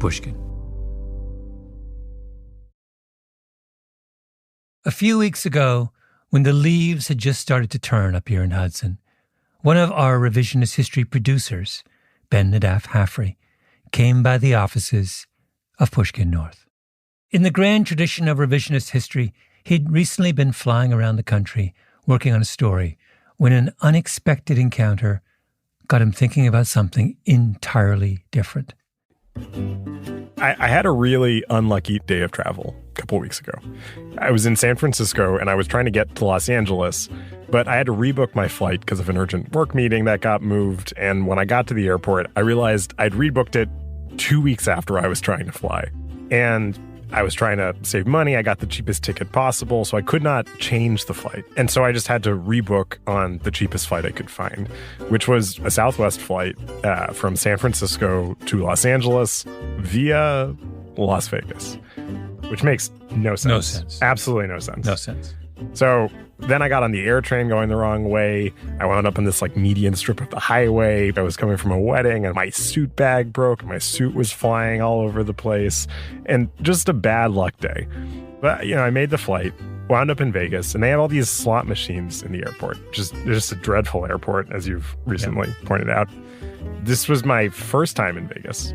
Pushkin. A few weeks ago, when the leaves had just started to turn up here in Hudson, one of our Revisionist History producers, Ben Nadaf Haffrey, came by the offices of Pushkin North. In the grand tradition of Revisionist history, he'd recently been flying around the country working on a story when an unexpected encounter got him thinking about something entirely different. I had a really unlucky day of travel a couple weeks ago. I was in San Francisco and I was trying to get to Los Angeles, but I had to rebook my flight because of an urgent work meeting that got moved. And when I got to the airport, I realized I'd rebooked it 2 weeks after I was trying to fly. And I was trying to save money. I got the cheapest ticket possible, so I could not change the flight. And so I just had to rebook on the cheapest flight I could find, which was a Southwest flight from San Francisco to Los Angeles via Las Vegas, which makes no sense. No sense. Absolutely no sense. No sense. So then I got on the air train going the wrong way. I wound up on this median strip of the highway. I was coming from a wedding and my suit bag broke. And my suit was flying all over the place and just a bad luck day. But, I made the flight, wound up in Vegas, and they have all these slot machines in the airport. Just a dreadful airport, as you've recently pointed out. This was my first time in Vegas.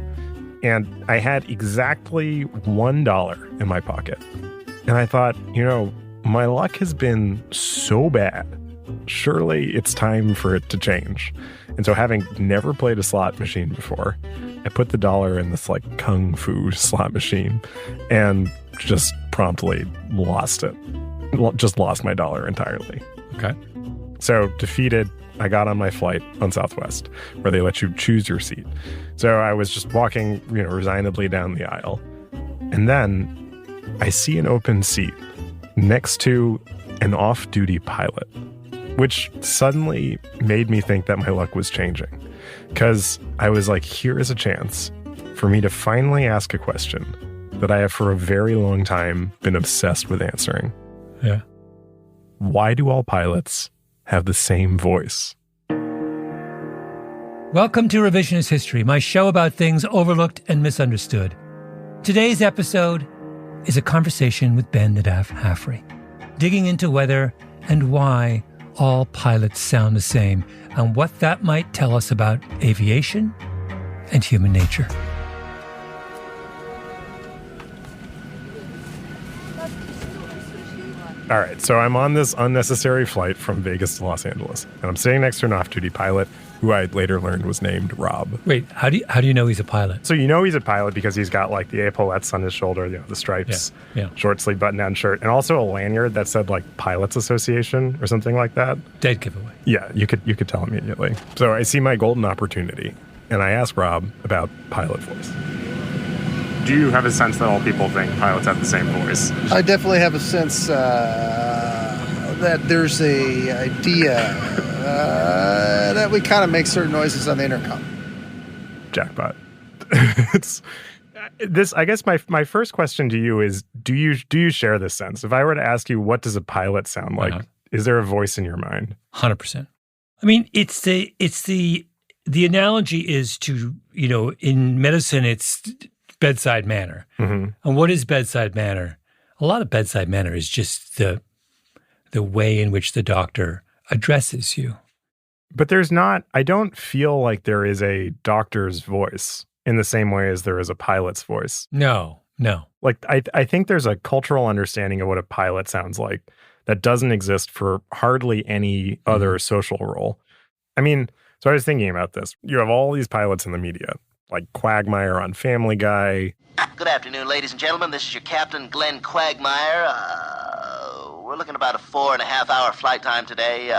And I had exactly $1 in my pocket. And I thought, my luck has been so bad. Surely it's time for it to change. And so having never played a slot machine before, I put the $1 in this kung fu slot machine and just promptly lost it. Just lost my $1 entirely. Okay. So defeated, I got on my flight on Southwest where they let you choose your seat. So I was just walking, resignedly down the aisle. And then I see an open seat next to an off-duty pilot, which suddenly made me think that my luck was changing. Because I was like, here is a chance for me to finally ask a question that I have for a very long time been obsessed with answering. Yeah. Why do all pilots have the same voice? Welcome to Revisionist History, my show about things overlooked and misunderstood. Today's episode is a conversation with Ben Nadaf Haffrey, digging into whether and why all pilots sound the same and what that might tell us about aviation and human nature. All right, so I'm on this unnecessary flight from Vegas to Los Angeles, and I'm sitting next to an off-duty pilot who I later learned was named Rob. Wait, how do you know he's a pilot? So he's a pilot because he's got the epaulettes on his shoulder, the stripes, short sleeve button-down shirt, and also a lanyard that said Pilots Association or something like that. Dead giveaway. Yeah, you could tell immediately. So I see my golden opportunity, and I ask Rob about pilot voice. Do you have a sense that all people think pilots have the same voice? I definitely have a sense that there's a idea that we kind of make certain noises on the intercom. Jackpot. It's this. I guess my first question to you is: Do you share this sense? If I were to ask you, what does a pilot sound like? Is there a voice in your mind? 100%. I mean, it's the analogy is to in medicine it's bedside manner. Mm-hmm. And what is bedside manner? A lot of bedside manner is just the way in which the doctor addresses you. But I don't feel like there is a doctor's voice in the same way as there is a pilot's voice. No. I think there's a cultural understanding of what a pilot sounds like that doesn't exist for hardly any other social role. I mean, so I was thinking about this. You have all these pilots in the media, like Quagmire on Family Guy. Good afternoon, ladies and gentlemen. This is your captain, Glenn Quagmire. We're looking at about a 4.5-hour flight time today.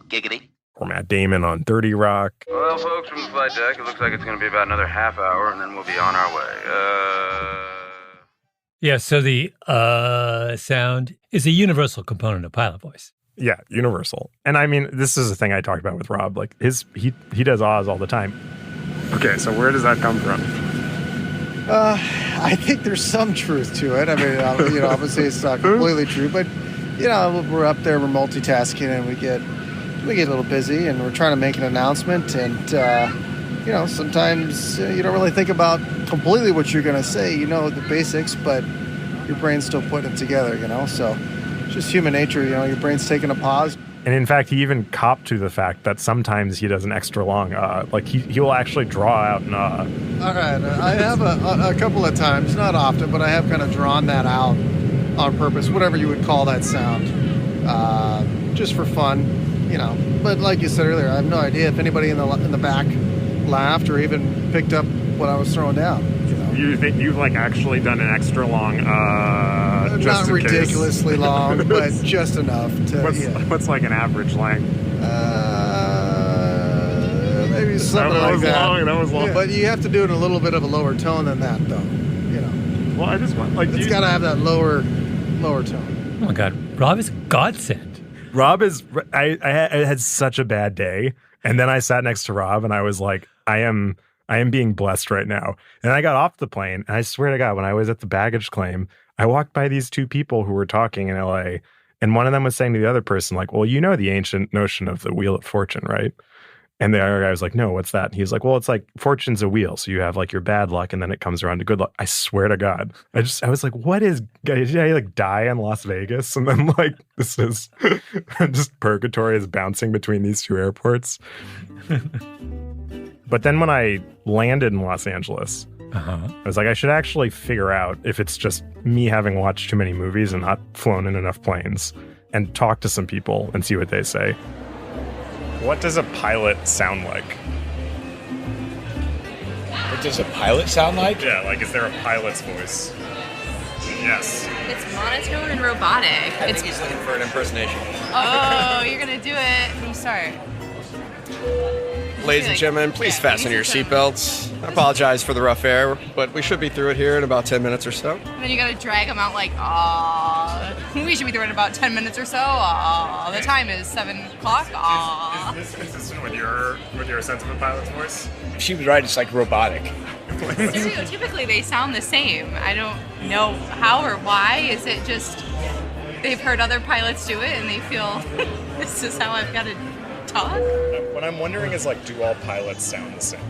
Giggity. Or Matt Damon on 30 Rock. Well, folks, from the flight deck, it looks like it's going to be about another half hour, and then we'll be on our way. Yeah, so the sound is a universal component of pilot voice. Yeah, universal. And I mean, this is a thing I talked about with Rob. He does Oz all the time. Okay, so where does that come from? I think there's some truth to it. I mean, obviously it's not completely true, but we're up there, we're multitasking, and we get a little busy, and we're trying to make an announcement, and sometimes you don't really think about completely what you're going to say. You know the basics, but your brain's still putting it together, So it's just human nature, your brain's taking a pause. And in fact, he even copped to the fact that sometimes he does an extra long, he will actually draw out an All right, I have a couple of times, not often, but I have kind of drawn that out on purpose, whatever you would call that sound, just for fun, But like you said earlier, I have no idea if anybody in the back laughed or even picked up what I was throwing down. You think you've actually done an extra long, just not ridiculously long, but just enough to. What's an average length? Maybe something like that. That was long. Yeah, but you have to do it in a little bit of a lower tone than that, though. Well, I just want it's got to have that lower tone. Oh my God, Rob is a godsend. Rob is. I had such a bad day, and then I sat next to Rob, and I was like, I am being blessed right now. And I got off the plane, and I swear to God, when I was at the baggage claim, I walked by these two people who were talking in LA, and one of them was saying to the other person, well, the ancient notion of the Wheel of Fortune, right? And the other guy was like, no, what's that? And he's like, well, it's like fortune's a wheel. So you have your bad luck, and then it comes around to good luck. I swear to God. I was like, what is, did I die in Las Vegas? And then this is just purgatory is bouncing between these two airports. But then when I landed in Los Angeles, I was like, I should actually figure out if it's just me having watched too many movies and not flown in enough planes, and talk to some people and see what they say. What does a pilot sound like? What does a pilot sound like? Yeah, is there a pilot's voice? Yes. It's monotone and robotic. I think he's looking for an impersonation. Oh, you're going to do it. From start. Ladies and gentlemen, please fasten your seatbelts. I apologize for the rough air, but we should be through it here in about 10 minutes or so. And then you gotta drag them out aww. We should be through it in about 10 minutes or so. Aww. The time is 7 o'clock. Aww. Is this consistent with your sense of a pilot's voice? She was right, it's robotic. Typically they sound the same. I don't know how or why. Is it just they've heard other pilots do it and they feel this is how I've got to talk? What I'm wondering is, do all pilots sound the same?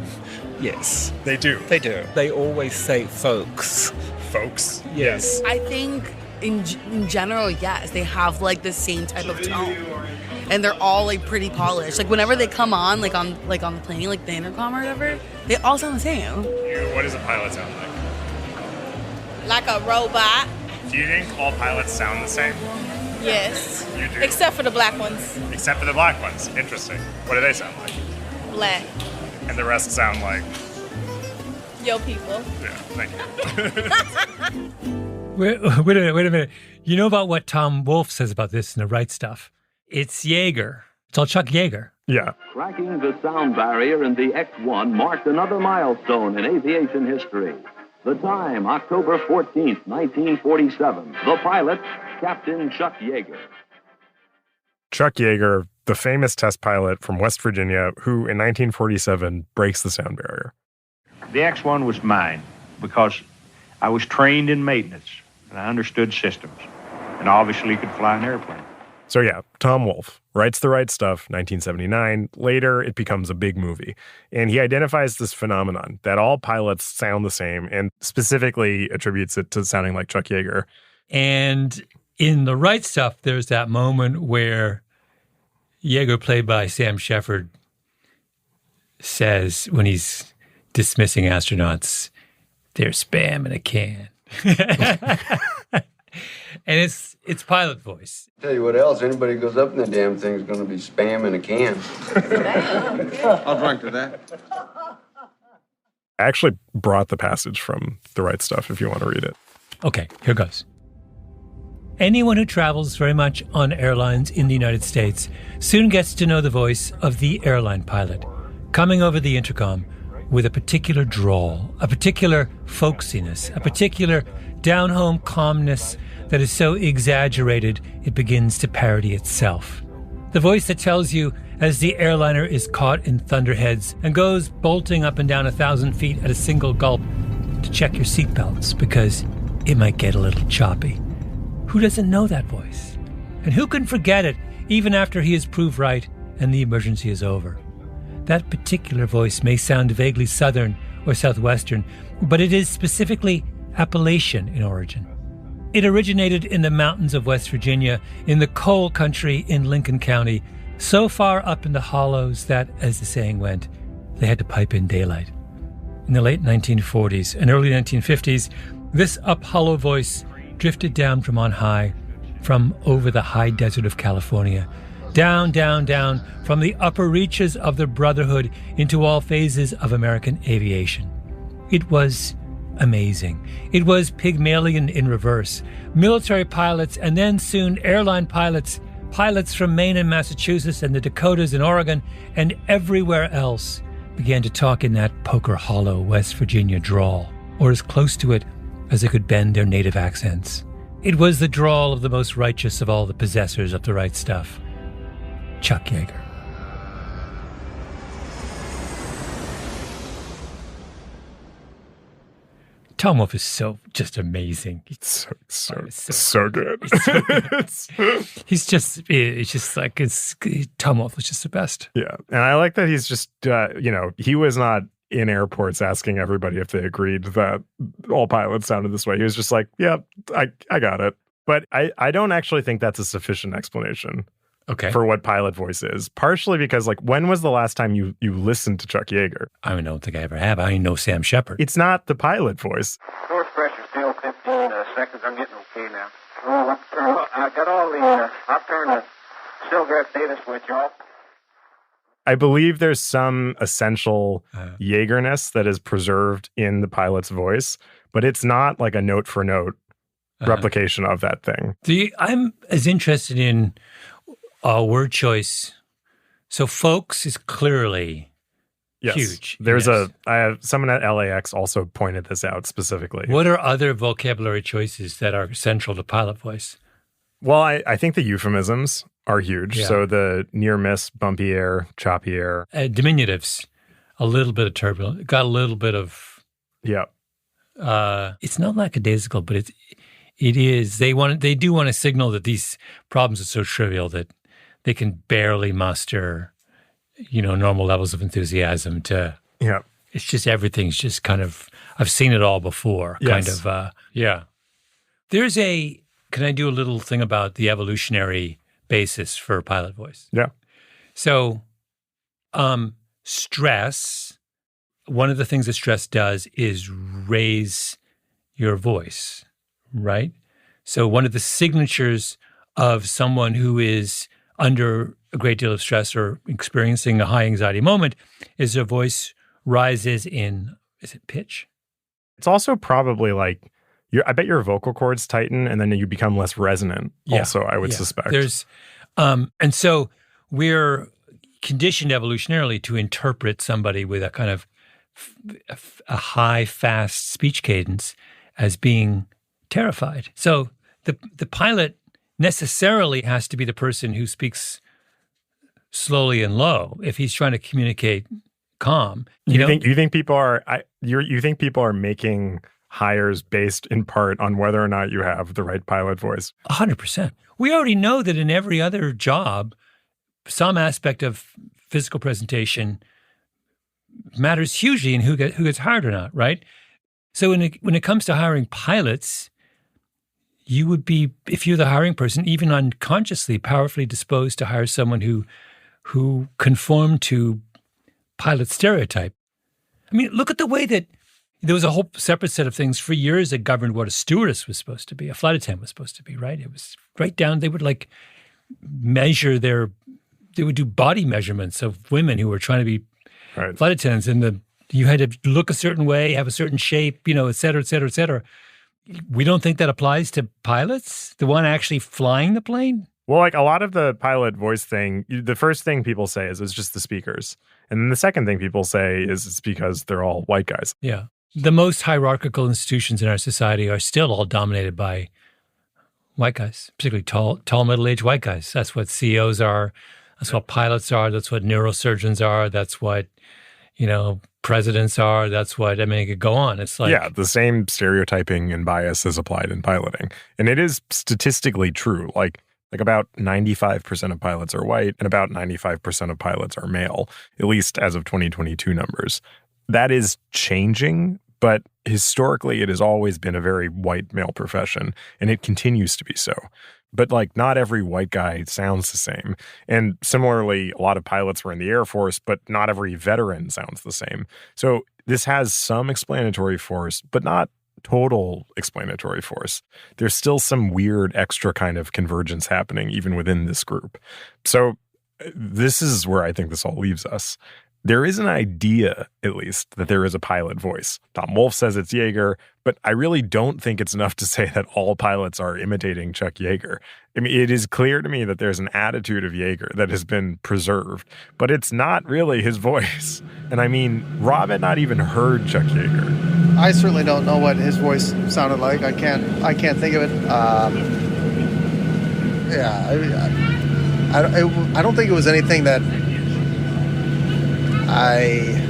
Yes. They do? They do. They always say folks. Folks? Yes. I think in general, yes. They have, the same type of tone. And they're all, pretty polished. Whenever they come on, on the plane, the intercom or whatever, they all sound the same. What does a pilot sound like? Like a robot. Do you think all pilots sound the same? Yes. You do? Except for the black ones. Except for the black ones. Interesting. What do they sound like? Black. And the rest sound like? Yo people. Yeah, thank you. Wait a minute. You know about what Tom Wolfe says about this in The Right Stuff? It's Yeager. It's all Chuck Yeager. Yeah. Cracking the sound barrier in the X-1 marked another milestone in aviation history. The time, October 14th, 1947. The pilot, Captain Chuck Yeager. Chuck Yeager, the famous test pilot from West Virginia, who in 1947 breaks the sound barrier. The X-1 was mine because I was trained in maintenance and I understood systems and obviously could fly an airplane. So yeah, Tom Wolfe writes The Right Stuff, 1979. Later, it becomes a big movie. And he identifies this phenomenon that all pilots sound the same and specifically attributes it to sounding like Chuck Yeager. And in The Right Stuff, there's that moment where Yeager, played by Sam Shepard, says when he's dismissing astronauts, they're spam in a can. And it's pilot voice. Tell you what else, anybody who goes up in that damn thing is going to be spam in a can. I'll drink to that. I actually brought the passage from The Right Stuff if you want to read it. Okay, here goes. Anyone who travels very much on airlines in the United States soon gets to know the voice of the airline pilot, coming over the intercom with a particular drawl, a particular folksiness, a particular down-home calmness that is so exaggerated it begins to parody itself. The voice that tells you as the airliner is caught in thunderheads and goes bolting up and down 1,000 feet at a single gulp to check your seatbelts because it might get a little choppy. Who doesn't know that voice? And who can forget it even after he is proved right and the emergency is over? That particular voice may sound vaguely Southern or Southwestern, but it is specifically Appalachian in origin. It originated in the mountains of West Virginia, in the coal country in Lincoln County, so far up in the hollows that, as the saying went, they had to pipe in daylight. In the late 1940s and early 1950s, this up-hollow voice drifted down from on high, from over the high desert of California, down, down, down, from the upper reaches of the Brotherhood into all phases of American aviation. It was amazing. It was Pygmalion in reverse. Military pilots and then soon airline pilots, pilots from Maine and Massachusetts and the Dakotas and Oregon and everywhere else began to talk in that Poker Hollow West Virginia drawl, or as close to it as they could bend their native accents. It was the drawl of the most righteous of all the possessors of the right stuff, Chuck Yeager. Tom Wolfe is so just amazing. So good. He's just, it's just like, Tom Wolfe was just the best. Yeah. And I like that he's just, he was not in airports asking everybody if they agreed that all pilots sounded this way. He was just like, yeah, I got it. But I don't actually think that's a sufficient explanation. Okay. For what pilot voice is. Partially because, like, when was the last time you listened to Chuck Yeager? I don't think I ever have. I know Sam Shepard. It's not the pilot voice. Source pressure still 15 seconds. I'm getting okay now. I got all the, I'll turn the Stilgraph data switch off. I believe there's some essential Yeagerness that is preserved in the pilot's voice, but it's not like a note for note replication of that thing. I'm as interested in word choice. So folks is clearly huge. There's I have someone at LAX also pointed this out specifically. What are other vocabulary choices that are central to pilot voice? Well, I think the euphemisms are huge. Yeah. So the near miss, bumpy air, choppy air. Diminutives, a little bit of turbulence, got a little bit of. Yeah. It's not lackadaisical, but it is. They do want to signal that these problems are so trivial that they can barely muster, normal levels of enthusiasm to. Yeah. It's just everything's just kind of. I've seen it all before. Yes. Kind of. Yeah. There's a. Can I do a little thing about the evolutionary basis for pilot voice? Yeah. So, stress. One of the things that stress does is raise your voice, right? So one of the signatures of someone who is under a great deal of stress or experiencing a high anxiety moment is their voice rises in, is it pitch? It's also probably like, I bet your vocal cords tighten and then you become less resonant. Yeah. Also, I would suspect. There's, and so we're conditioned evolutionarily to interpret somebody with a kind of a high, fast speech cadence as being terrified. So the pilot necessarily has to be the person who speaks slowly and low if he's trying to communicate calm. You think people are you think people are making hires based in part on whether or not you have the right pilot voice? 100%. We already know that in every other job, some aspect of physical presentation matters hugely in who gets hired or not, right? So when it comes to hiring pilots, you would be, if you're the hiring person, even unconsciously, powerfully disposed to hire someone who conformed to pilot stereotype. I mean, look at the way that there was a whole separate set of things for years that governed what a stewardess was supposed to be, a flight attendant was supposed to be, right? It was right down, they would like measure they would do body measurements of women who were trying to be flight attendants, and you had to look a certain way, have a certain shape, et cetera, et cetera, et cetera. We don't think that applies to pilots, the one actually flying the plane? Well, like a lot of the pilot voice thing, the first thing people say is it's just the speakers. And then the second thing people say is it's because they're all white guys. Yeah. The most hierarchical institutions in our society are still all dominated by white guys, particularly tall middle-aged white guys. That's what CEOs are. That's what pilots are. That's what neurosurgeons are. That's what, presidents are. That's what, it could go on. It's like... Yeah, the same stereotyping and bias is applied in piloting. And it is statistically true. Like, Like about 95% of pilots are white and about 95% of pilots are male, at least as of 2022 numbers. That is changing, but historically it has always been a very white male profession, and it continues to be so. But like not every white guy sounds the same. And similarly, a lot of pilots were in the Air Force, but not every veteran sounds the same. So this has some explanatory force, but not total explanatory force. There's still some weird extra kind of convergence happening even within this group. So this is where I think this all leaves us. There is an idea, at least, that there is a pilot voice. Tom Wolfe says it's Yeager, but I really don't think it's enough to say that all pilots are imitating Chuck Yeager. I mean, it is clear to me that there's an attitude of Yeager that has been preserved, but it's not really his voice. And I mean, Rob had not even heard Chuck Yeager. I certainly don't know what his voice sounded like. I can't think of it. I don't think it was anything that I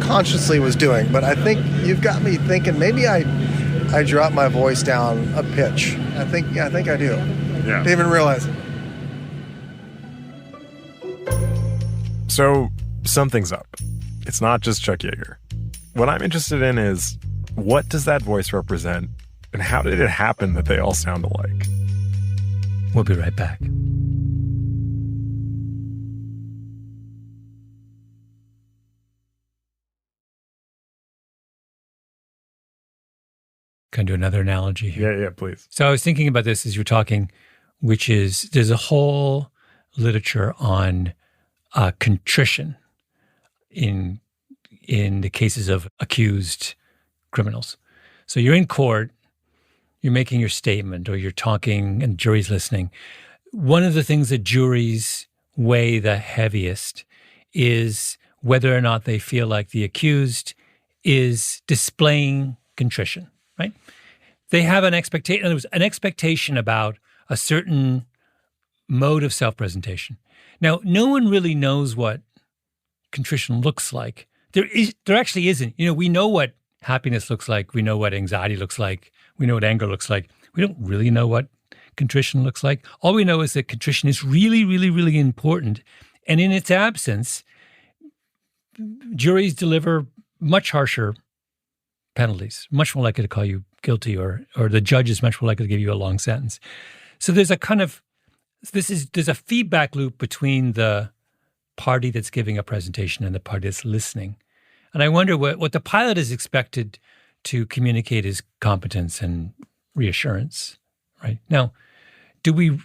consciously was doing, but I think you've got me thinking maybe I dropped my voice down a pitch. I think I do. Yeah. Didn't even realize it. So something's up. It's not just Chuck Yeager. What I'm interested in is, what does that voice represent, and how did it happen that they all sound alike? We'll be right back. Can I do another analogy here? Yeah, please. So I was thinking about this as you were talking, which is there's a whole literature on contrition in the cases of accused criminals. So you're in court, you're making your statement, or you're talking and the jury's listening. One of the things that juries weigh the heaviest is whether or not they feel like the accused is displaying contrition. Right? They have an expectation. There was an expectation about a certain mode of self-presentation. Now, no one really knows what contrition looks like. There actually isn't. We know what happiness looks like. We know what anxiety looks like. We know what anger looks like. We don't really know what contrition looks like. All we know is that contrition is really, really, really important. And in its absence, juries deliver much harsher penalties, much more likely to call you guilty, or the judge is much more likely to give you a long sentence. So there's a feedback loop between the party that's giving a presentation and the party that's listening. And I wonder what the pilot is expected to communicate is competence and reassurance, right? Now, do we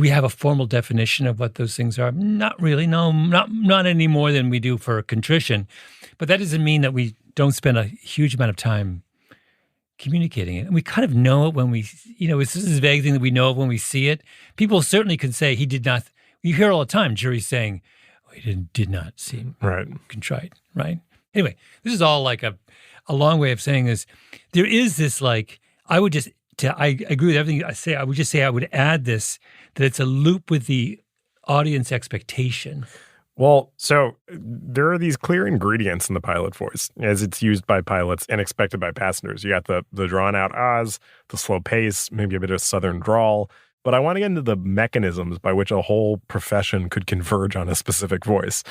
have a formal definition of what those things are? Not really, no, not any more than we do for contrition. But that doesn't mean that we don't spend a huge amount of time communicating it. And we kind of know it when we, it's this vague thing that we know of when we see it. People certainly can say he did not, you hear all the time, juries saying, he did not seem contrite, right? Anyway, this is all like a long way of saying this. There is this I agree with everything I say. I would add this, that it's a loop with the audience expectation. Well, so there are these clear ingredients in the pilot voice as it's used by pilots and expected by passengers. You got the drawn-out ahs, the slow pace, maybe a bit of southern drawl. But I want to get into the mechanisms by which a whole profession could converge on a specific voice.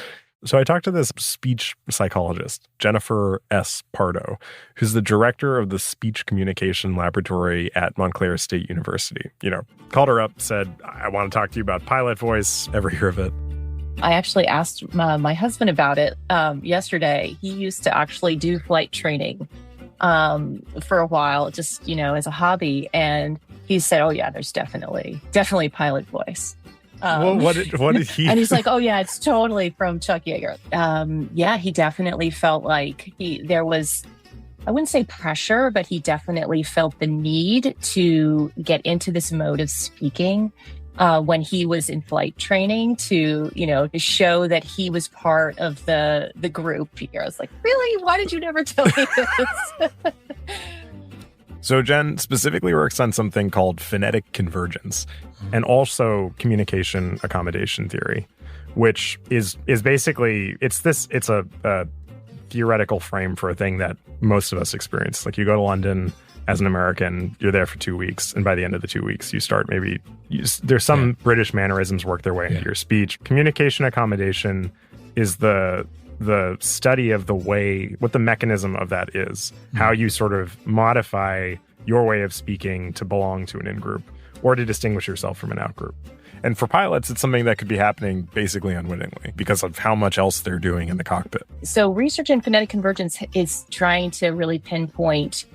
So I talked to this speech psychologist, Jennifer S. Pardo, who's the director of the Speech Communication Laboratory at Montclair State University. Called her up, said, I want to talk to you about pilot voice. Ever hear of it? I actually asked my husband about it yesterday. He used to actually do flight training for a while, just, as a hobby. And he said, oh, yeah, there's definitely pilot voice. What did he? And he's like, oh, yeah, it's totally from Chuck Yeager. Yeah, he definitely felt like there was, I wouldn't say pressure, but he definitely felt the need to get into this mode of speaking when he was in flight training to show that he was part of the group here. I was like, really? Why did you never tell me this? So Jen specifically works on something called phonetic convergence and also communication accommodation theory, which is basically, it's a theoretical frame for a thing that most of us experience. Like you go to London, as an American, you're there for 2 weeks, and by the end of the 2 weeks, you start there's some British mannerisms work their way into your speech. Communication accommodation is the study of what the mechanism of that is, how you sort of modify your way of speaking to belong to an in-group or to distinguish yourself from an out-group. And for pilots, it's something that could be happening basically unwittingly because of how much else they're doing in the cockpit. So research in phonetic convergence is trying to really pinpoint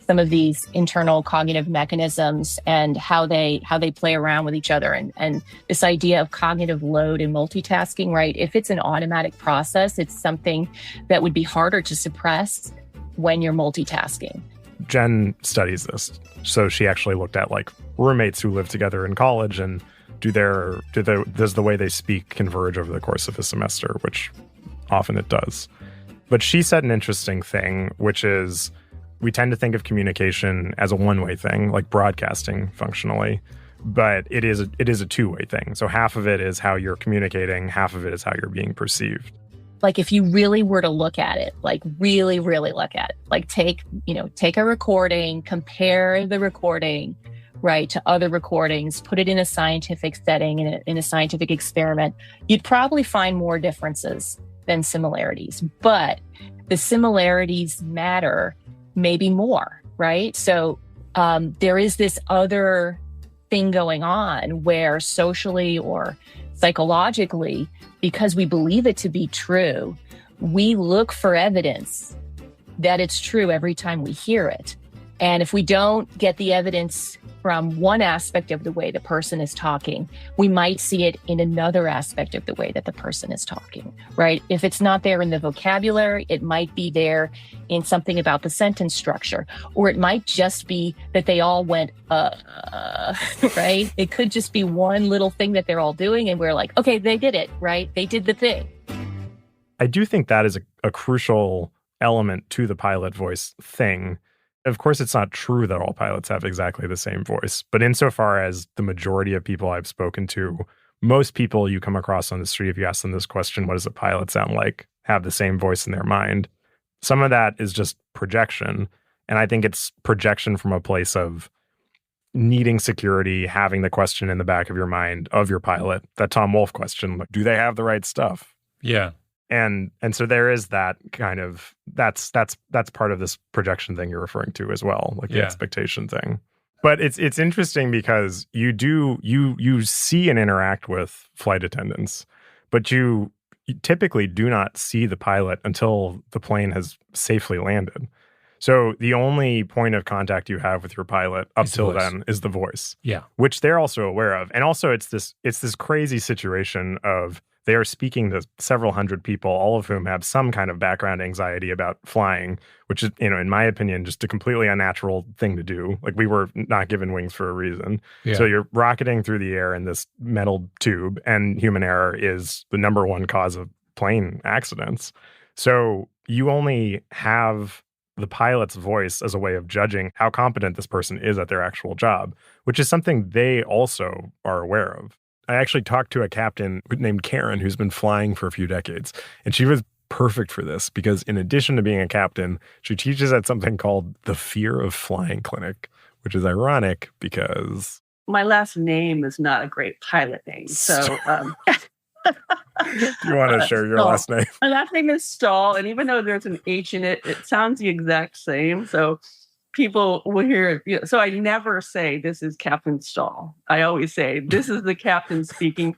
some of these internal cognitive mechanisms and how they play around with each other. And this idea of cognitive load and multitasking, right? If it's an automatic process, it's something that would be harder to suppress when you're multitasking. Jen studies this. So she actually looked at like roommates who live together in college and does the way they speak converge over the course of a semester, which often it does. But she said an interesting thing, which is we tend to think of communication as a one-way thing, like broadcasting functionally, but it is a two-way thing. So half of it is how you're communicating, half of it is how you're being perceived. Like if you really were to look at it, like really, really look at it, like take a recording, compare the recording, right, to other recordings, put it in a scientific setting, in a scientific experiment, you'd probably find more differences than similarities. But the similarities matter maybe more, right? So there is this other thing going on where socially or psychologically, because we believe it to be true, we look for evidence that it's true every time we hear it. And if we don't get the evidence from one aspect of the way the person is talking, we might see it in another aspect of the way that the person is talking, right? If it's not there in the vocabulary, it might be there in something about the sentence structure, or it might just be that they all went, right? It could just be one little thing that they're all doing, and we're like, okay, they did it, right? They did the thing. I do think that is a crucial element to the pilot voice thing. Of course, it's not true that all pilots have exactly the same voice, but insofar as the majority of people I've spoken to, most people you come across on the street, if you ask them this question, what does a pilot sound like, have the same voice in their mind. Some of that is just projection. And I think it's projection from a place of needing security, having the question in the back of your mind of your pilot, that Tom Wolfe question, like, do they have the right stuff? Yeah. And so there is that kind of, that's part of this projection thing you're referring to as well, like the expectation thing. But it's interesting because you see and interact with flight attendants, but you typically do not see the pilot until the plane has safely landed. So the only point of contact you have with your pilot up till then is the voice. Yeah. Which they're also aware of. And also it's this crazy situation of they are speaking to several hundred people, all of whom have some kind of background anxiety about flying, which is, in my opinion, just a completely unnatural thing to do. Like, we were not given wings for a reason. Yeah. So you're rocketing through the air in this metal tube, and human error is the number one cause of plane accidents. So you only have the pilot's voice as a way of judging how competent this person is at their actual job, which is something they also are aware of. I actually talked to a captain named Karen who's been flying for a few decades, and she was perfect for this because in addition to being a captain, she teaches at something called the Fear of Flying Clinic, which is ironic because... My last name is not a great pilot name, so... You want to share your last name? My last name is Stahl, and even though there's an H in it, it sounds the exact same, so... People will hear it. So I never say this is Captain Stahl. I always say this is the captain speaking,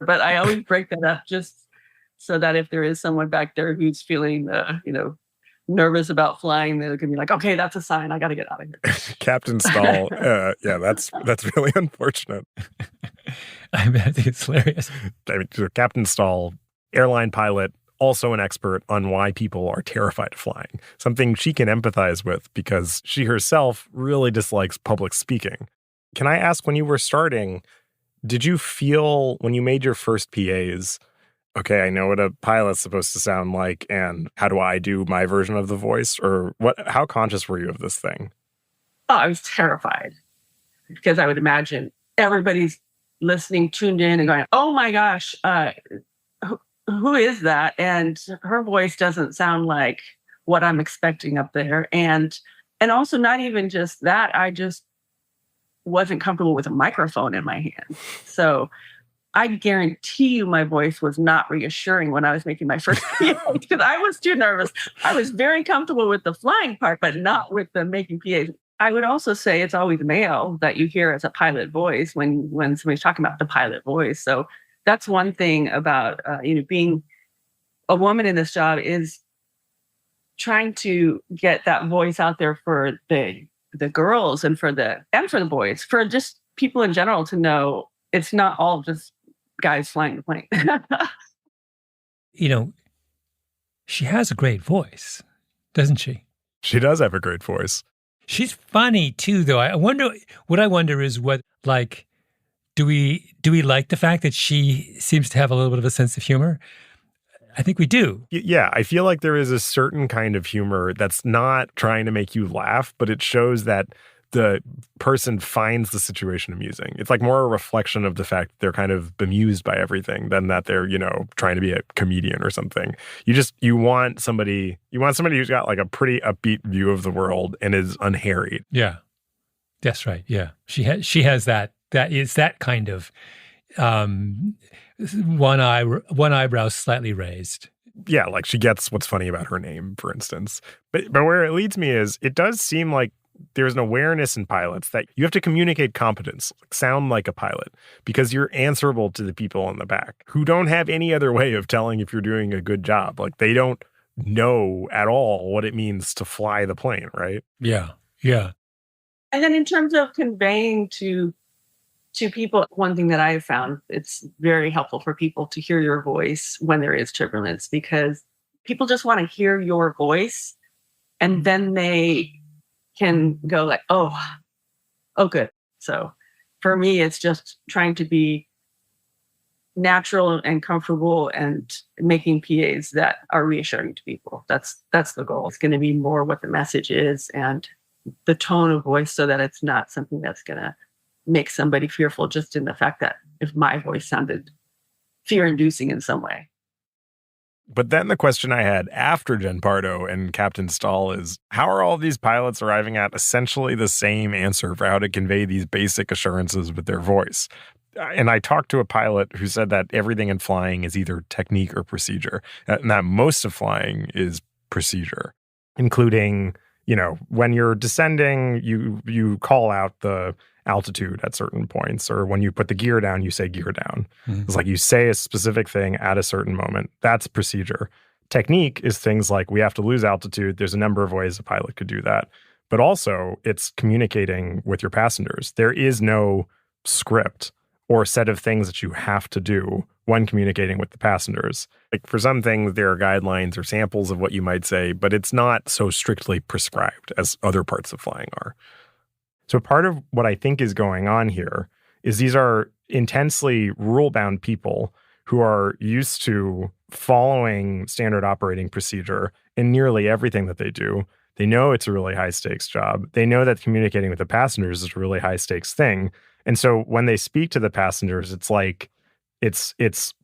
but I always break that up just so that if there is someone back there who's feeling, nervous about flying, they're gonna be like, okay, that's a sign. I got to get out of here. Captain Stahl. Yeah, that's really unfortunate. I think it's hilarious. So Captain Stahl, airline pilot, also an expert on why people are terrified of flying, something she can empathize with because she herself really dislikes public speaking. Can I ask, when you were starting, did you feel when you made your first PAs, okay, I know what a pilot's supposed to sound like, and how do I do my version of the voice? Or how conscious were you of this thing? Oh, I was terrified because I would imagine everybody's listening, tuned in and going, oh my gosh, who is that? And her voice doesn't sound like what I'm expecting up there. And And also not even just that, I just wasn't comfortable with a microphone in my hand. So I guarantee you my voice was not reassuring when I was making my first PA because I was too nervous. I was very comfortable with the flying part, but not with the making PAs. I would also say it's always male that you hear as a pilot voice when somebody's talking about the pilot voice. So that's one thing about being a woman in this job is trying to get that voice out there for the girls and for the boys, for just people in general to know it's not all just guys flying the plane. She has a great voice, doesn't she? She does have a great voice. She's funny too, though. I wonder is what, like, do we like the fact that she seems to have a little bit of a sense of humor? I think we do. Yeah, I feel like there is a certain kind of humor that's not trying to make you laugh, but it shows that the person finds the situation amusing. It's like more a reflection of the fact that they're kind of bemused by everything than that they're, trying to be a comedian or something. You want somebody who's got like a pretty upbeat view of the world and is unharried. Yeah. That's right. Yeah. She has that is that kind of one eyebrow slightly raised. Yeah, like she gets what's funny about her name, for instance. But where it leads me is it does seem like there's an awareness in pilots that you have to communicate competence, sound like a pilot, because you're answerable to the people in the back who don't have any other way of telling if you're doing a good job. Like they don't know at all what it means to fly the plane, right? Yeah, yeah. And then in terms of conveying to people, one thing that I've found, it's very helpful for people to hear your voice when there is turbulence, because people just want to hear your voice and then they can go like, oh, good. So for me, it's just trying to be natural and comfortable and making PAs that are reassuring to people. That's the goal. It's going to be more what the message is and the tone of voice so that it's not something that's going to make somebody fearful just in the fact that if my voice sounded fear-inducing in some way. But then the question I had after Jen Pardo and Captain Stahl is, how are all these pilots arriving at essentially the same answer for how to convey these basic assurances with their voice? And I talked to a pilot who said that everything in flying is either technique or procedure, and that most of flying is procedure, including, when you're descending, you call out the altitude at certain points, or when you put the gear down, you say gear down. Mm-hmm. It's like you say a specific thing at a certain moment. That's procedure. Technique is things like we have to lose altitude. There's a number of ways a pilot could do that. But also it's communicating with your passengers. There is no script or set of things that you have to do when communicating with the passengers. Like for some things, there are guidelines or samples of what you might say, but it's not so strictly prescribed as other parts of flying are. So part of what I think is going on here is these are intensely rule-bound people who are used to following standard operating procedure in nearly everything that they do. They know it's a really high-stakes job. They know that communicating with the passengers is a really high-stakes thing. And so when they speak to the passengers, it's like it's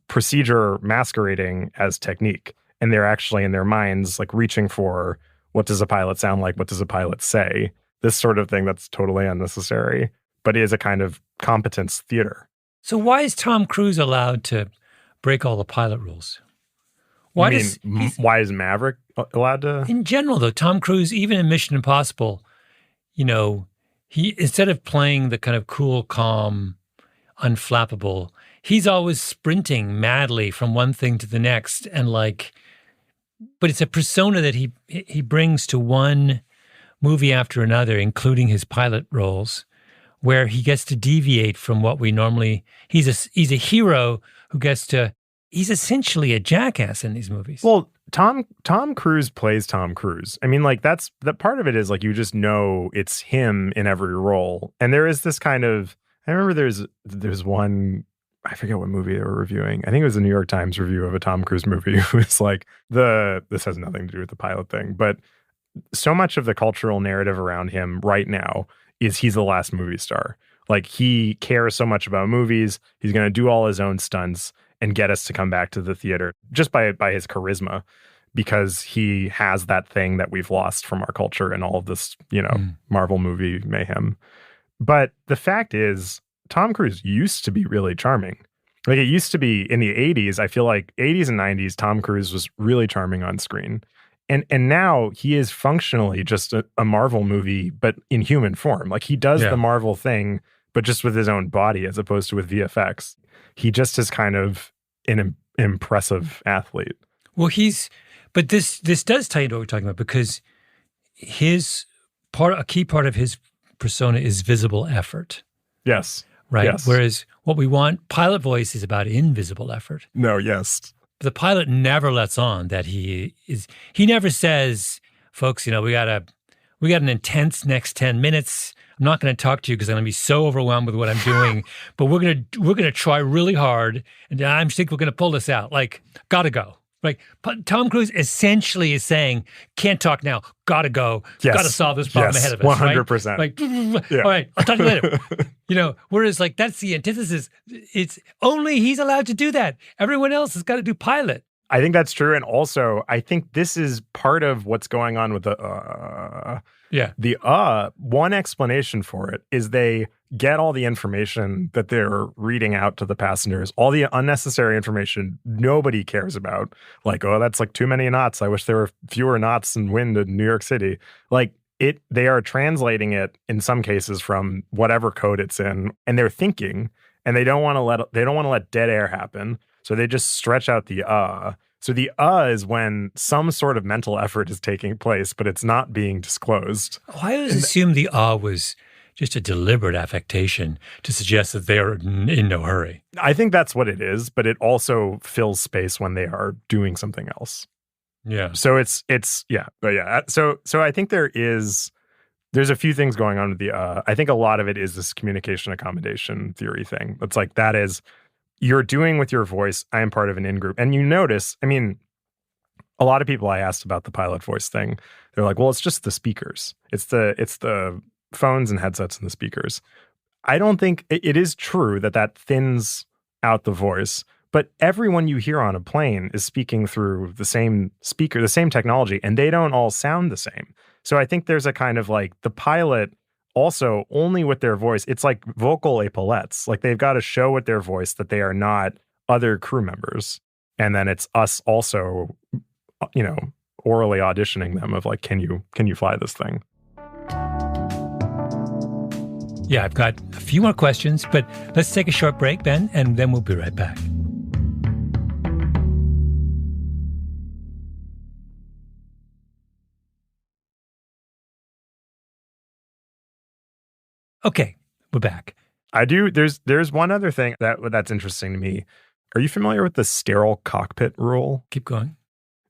procedure masquerading as technique. And they're actually in their minds like reaching for, what does a pilot sound like? What does a pilot say? This sort of thing that's totally unnecessary, but is a kind of competence theater. So why is Tom Cruise allowed to break all the pilot rules? Why is Maverick allowed to? In general, though, Tom Cruise, even in Mission Impossible, he instead of playing the kind of cool, calm, unflappable, he's always sprinting madly from one thing to the next, and but it's a persona that he brings to one movie after another, including his pilot roles, where he gets to deviate from what we normally. He's a hero who gets to. He's essentially a jackass in these movies. Well, Tom Cruise plays Tom Cruise. I mean, that part of it is you just know it's him in every role, and there is this kind of. I remember there's one. I forget what movie they were reviewing. I think it was a New York Times review of a Tom Cruise movie. It was this has nothing to do with the pilot thing, but so much of the cultural narrative around him right now is he's the last movie star. He cares so much about movies. He's going to do all his own stunts and get us to come back to the theater just by his charisma. because he has that thing that we've lost from our culture and all of this, Marvel movie mayhem. But the fact is, Tom Cruise used to be really charming. Like, it used to be in the 80s, I feel like 80s and 90s, Tom Cruise was really charming on screen. And now he is functionally just a Marvel movie, but in human form. Like, he does the Marvel thing, but just with his own body as opposed to with VFX. He just is kind of an impressive athlete. Well, but this does tie into what we're talking about, because a key part of his persona is visible effort. Yes. Right? Yes. Whereas what we want, pilot voice is about invisible effort. No, yes. The pilot never lets on that he never says, folks, we got an intense next 10 minutes. I'm not going to talk to you because I'm going to be so overwhelmed with what I'm doing, but we're going to try really hard, and I think we're going to pull this out. Like, gotta go. Like, Tom Cruise essentially is saying, can't talk now, gotta go, gotta solve this problem ahead of us. 100%. Right? Like, all right, I'll talk to you later. Whereas, like, that's the antithesis. It's only he's allowed to do that. Everyone else has got to do pilot. I think that's true. And also, I think this is part of what's going on with one explanation for it is they get all the information that they're reading out to the passengers, all the unnecessary information nobody cares about. Like, oh, that's like too many knots. I wish there were fewer knots and wind in New York City. Like, they are translating it in some cases from whatever code it's in, and they're thinking, and they don't want to let dead air happen. So they just stretch out the So the is when some sort of mental effort is taking place, but it's not being disclosed. Oh, I always assumed the was just a deliberate affectation to suggest that they are in no hurry. I think that's what it is, but it also fills space when they are doing something else. Yeah. So So I think there's a few things going on with the I think a lot of it is this communication accommodation theory thing. It's like, that is, you're doing with your voice, I am part of an in-group. And you notice, I mean, a lot of people I asked about the pilot voice thing, they're like, well, it's just the speakers. It's the phones and headsets and the speakers. I don't think it is true that thins out the voice, but everyone you hear on a plane is speaking through the same speaker, the same technology, and they don't all sound the same. So I think there's a kind of like the pilot also only with their voice. It's like vocal epaulettes. Like, they've got to show with their voice that they are not other crew members. And then it's us also, orally auditioning them of like, can you fly this thing? Yeah, I've got a few more questions, but let's take a short break, Ben, and then we'll be right back. Okay, we're back. I do. There's one other thing that's interesting to me. Are you familiar with the sterile cockpit rule? Keep going.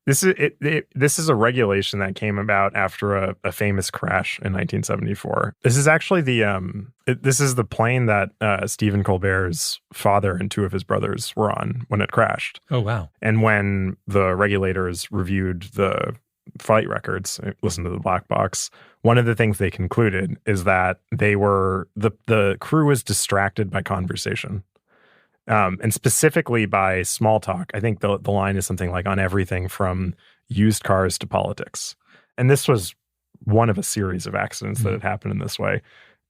This is a regulation that came about after a famous crash in 1974. This is actually this is the plane that Stephen Colbert's father and two of his brothers were on when it crashed. Oh, wow. And when the regulators reviewed the flight records, listened to the black box, one of the things they concluded is that the crew was distracted by conversation. And specifically by small talk. I think the line is something like, on everything from used cars to politics. And this was one of a series of accidents that had happened in this way.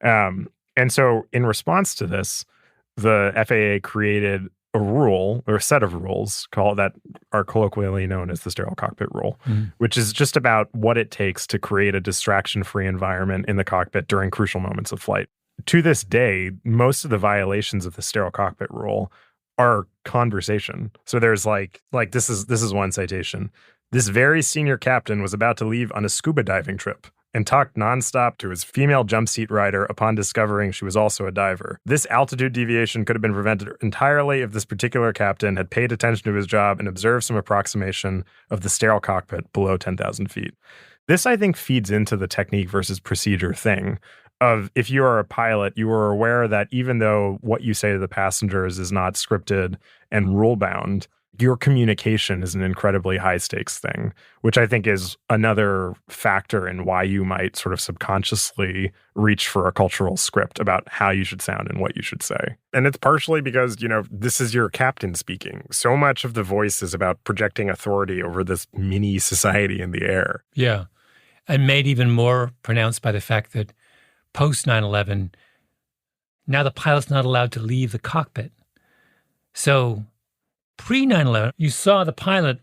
And so in response to this, the FAA created a rule, or a set of rules that are colloquially known as the sterile cockpit rule, which is just about what it takes to create a distraction-free environment in the cockpit during crucial moments of flight. To this day, most of the violations of the sterile cockpit rule are conversation. So there's like this is one citation. This very senior captain was about to leave on a scuba diving trip and talked nonstop to his female jump seat rider upon discovering she was also a diver. This altitude deviation could have been prevented entirely if this particular captain had paid attention to his job and observed some approximation of the sterile cockpit below 10,000 feet. This, I think, feeds into the technique versus procedure thing of, if you are a pilot, you are aware that even though what you say to the passengers is not scripted and rule-bound, Your communication is an incredibly high stakes thing, which I think is another factor in why you might sort of subconsciously reach for a cultural script about how you should sound and what you should say. And it's partially because, this is your captain speaking. So much of the voice is about projecting authority over this mini society in the air. Yeah. And made even more pronounced by the fact that post 9/11, now the pilot's not allowed to leave the cockpit. So pre 9/11, you saw the pilot,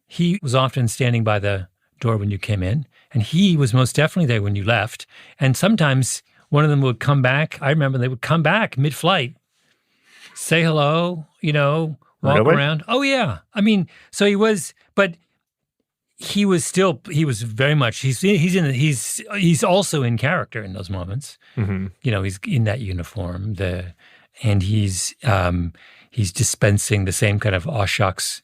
he was often standing by the door when you came in, and he was most definitely there when you left. And sometimes one of them would come back. I remember they would come back mid-flight, say hello, walk around. Oh, yeah. I mean, so he was, but he was very much, he's also in character in those moments. Mm-hmm. He's in that uniform, and he's dispensing the same kind of aw shucks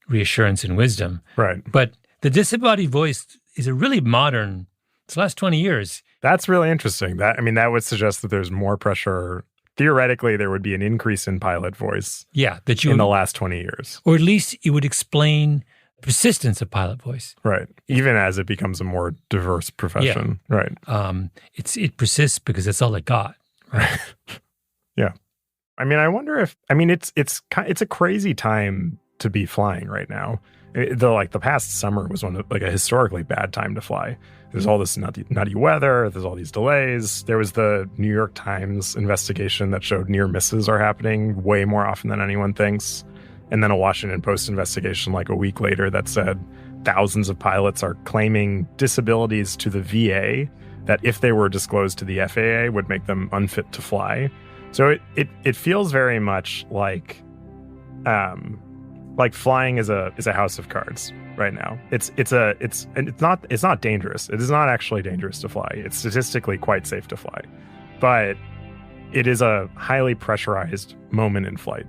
reassurance and wisdom. Right. But the disembodied voice is a really modern, it's the last 20 years. That's really interesting. That would suggest that there's more pressure. Theoretically, there would be an increase in pilot voice. Yeah. In the last 20 years. Or at least it would explain persistence of pilot voice. Right. Even as it becomes a more diverse profession. Yeah. Right. It persists because that's all it got. Right. Yeah. I wonder if it's a crazy time to be flying right now. The past summer was a historically bad time to fly. There's all this nutty weather. There's all these delays. There was the New York Times investigation that showed near misses are happening way more often than anyone thinks. And then a Washington Post investigation a week later that said thousands of pilots are claiming disabilities to the VA that if they were disclosed to the FAA would make them unfit to fly. So it feels very much like flying is a house of cards right now. It's not dangerous. It is not actually dangerous to fly. It's statistically quite safe to fly, but it is a highly pressurized moment in flight,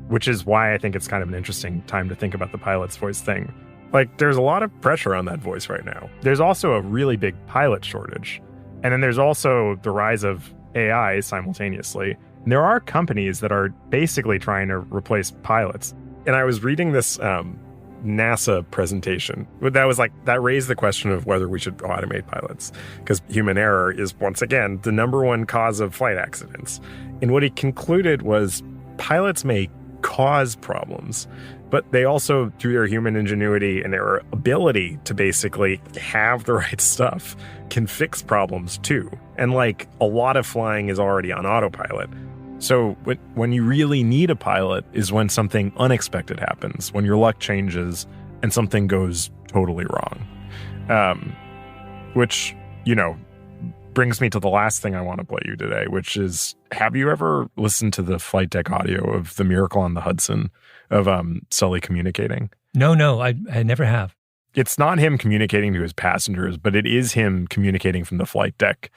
which is why I think it's kind of an interesting time to think about the pilot's voice thing. There's a lot of pressure on that voice right now. There's also a really big pilot shortage, and then there's also the rise of AI simultaneously. And there are companies that are basically trying to replace pilots. And I was reading this NASA presentation that raised the question of whether we should automate pilots, because human error is once again the number one cause of flight accidents. And what he concluded was pilots may cause problems, but they also, through their human ingenuity and their ability to basically have the right stuff, can fix problems too. And a lot of flying is already on autopilot. So when you really need a pilot is when something unexpected happens, when your luck changes and something goes totally wrong. Which, brings me to the last thing I want to play you today, which is, have you ever listened to the flight deck audio of The Miracle on the Hudson of Sully communicating? No, I never have. It's not him communicating to his passengers, but it is him communicating from the flight deck.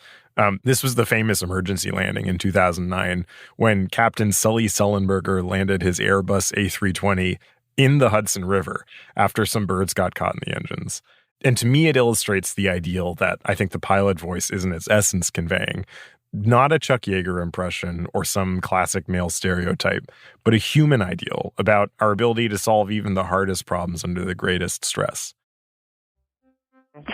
This was the famous emergency landing in 2009 when Captain Sully Sullenberger landed his Airbus A320 in the Hudson River after some birds got caught in the engines. And to me, it illustrates the ideal that I think the pilot voice is in its essence conveying. Not a Chuck Yeager impression or some classic male stereotype, but a human ideal about our ability to solve even the hardest problems under the greatest stress. This is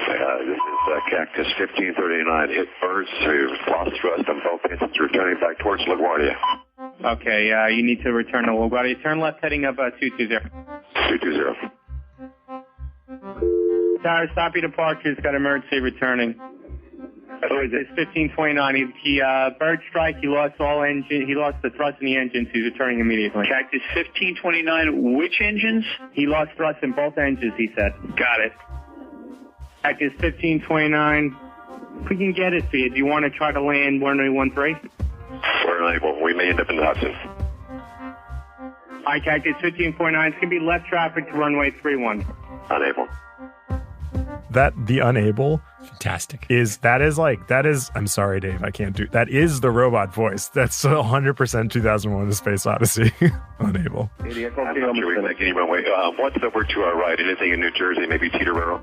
Cactus 1539. Hit birds to lost thrust on both engines, returning back towards LaGuardia. Okay, you need to return to LaGuardia. Turn left heading up 220. 220. Tower, stop your departures. Got emergency returning. It's 1529. He bird strike. He lost the thrust in the engines. He's returning immediately. Cactus 1529. Which engines? He lost thrust in both engines, he said. Got it. Cactus 1529. If we can get it for you, do you want to try to land 1013? We're unable. We may end up in the Hudson. All right, Cactus 1529. It's going to be left traffic to runway 31. Unable. The unable fantastic that is I'm sorry, Dave, I can't do that. Is the robot voice. That's 100% 2001: A Space Odyssey. Unable. I'm not sure we make any runway. What's over to our right? Anything in New Jersey? Maybe Teterboro?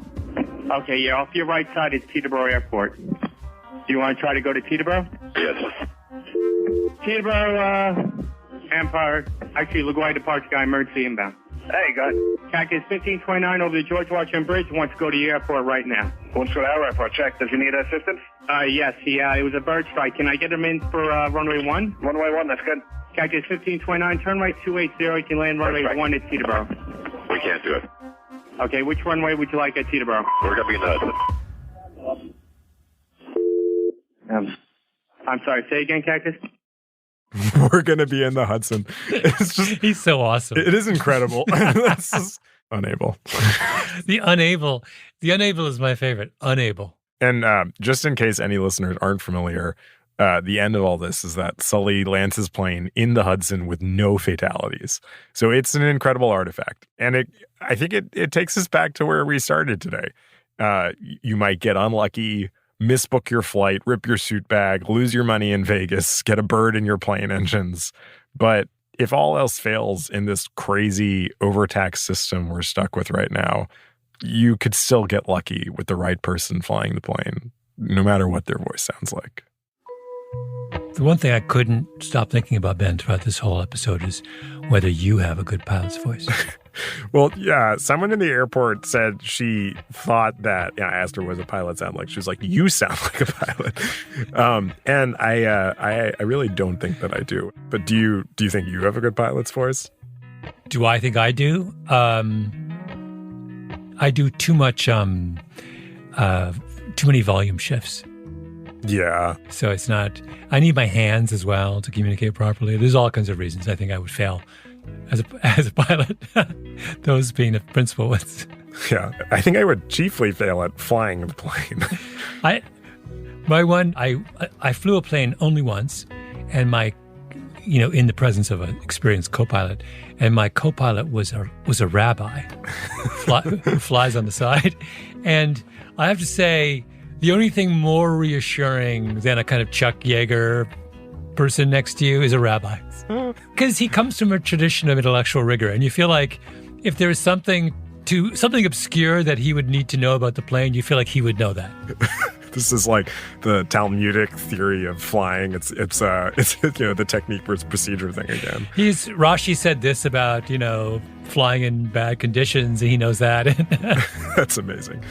Okay, yeah, off your right side is Teterboro Airport. Do you want to try to go to Teterboro? Yes. Teterboro, Empire. Actually, LaGuardia departure guy, emergency inbound. Hey, guys. Cactus 1529 over the George Washington Bridge. Wants to go to the airport right now. Wants to go to our airport. Check. Does he need assistance? Yes. It was a bird strike. Can I get him in for runway 1? Runway 1, that's good. Cactus 1529, turn right 280. You can land runway 1 at Teterboro. We can't do it. Okay, which runway would you like at Teterboro? We're going to be in the Hudson. I'm sorry, say again, Cactus? We're going to be in the Hudson. It's just, he's so awesome. It is incredible. That's just unable. The unable is my favorite. Unable. And just in case any listeners aren't familiar, the end of all this is that Sully lands his plane in the Hudson with no fatalities. So it's an incredible artifact. And I think it takes us back to where we started today. You might get unlucky, misbook your flight, rip your suit bag, lose your money in Vegas, get a bird in your plane engines. But if all else fails in this crazy overtaxed system we're stuck with right now, you could still get lucky with the right person flying the plane, no matter what their voice sounds like. The one thing I couldn't stop thinking about, Ben, throughout this whole episode is whether you have a good pilot's voice. Well, yeah, someone in the airport said she thought that, I asked her what does a pilot sound like. She was like, you sound like a pilot. And I really don't think that I do. But do you think you have a good pilot's voice? Do I think I do? I do too much, too many volume shifts. Yeah. So it's not, I need my hands as well to communicate properly. There's all kinds of reasons I think I would fail as a pilot, those being the principal ones. Yeah. I think I would chiefly fail at flying the plane. I flew a plane only once, and in the presence of an experienced co-pilot, and my co-pilot was a rabbi who flies on the side. And I have to say, the only thing more reassuring than a kind of Chuck Yeager person next to you is a rabbi. Because he comes from a tradition of intellectual rigor, and you feel like if there is something obscure that he would need to know about the plane, you feel like he would know that. This is like the Talmudic theory of flying. It's the technique versus procedure thing again. Rashi said this about, flying in bad conditions, and he knows that. That's amazing.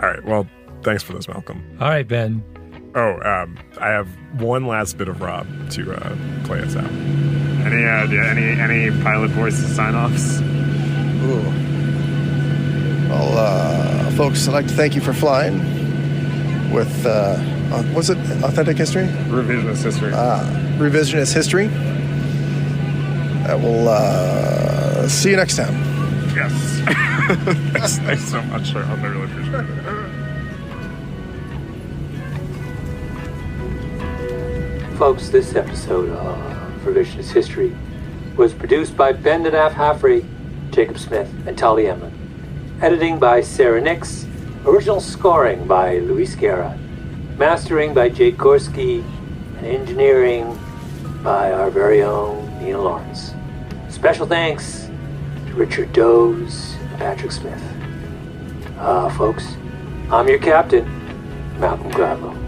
All right, well, thanks for this, Malcolm. All right, Ben. Oh, I have one last bit of Rob to play us out. Any pilot voice sign-offs? Ooh. Well, folks, I'd like to thank you for flying with, was it Authentic History? Revisionist History. Revisionist History. I will see you next time. Yes. Thanks so much, sir. I really appreciate it. Folks, this episode of Revisionist History was produced by Ben Haffrey, Jacob Smith, and Tali Emlin. Editing by Sarah Nix. Original scoring by Luis Guerra. Mastering by Jake Gorski. And engineering by our very own Neil Lawrence. Special thanks to Richard Doze and Patrick Smith. Folks, I'm your captain, Malcolm Gladwell.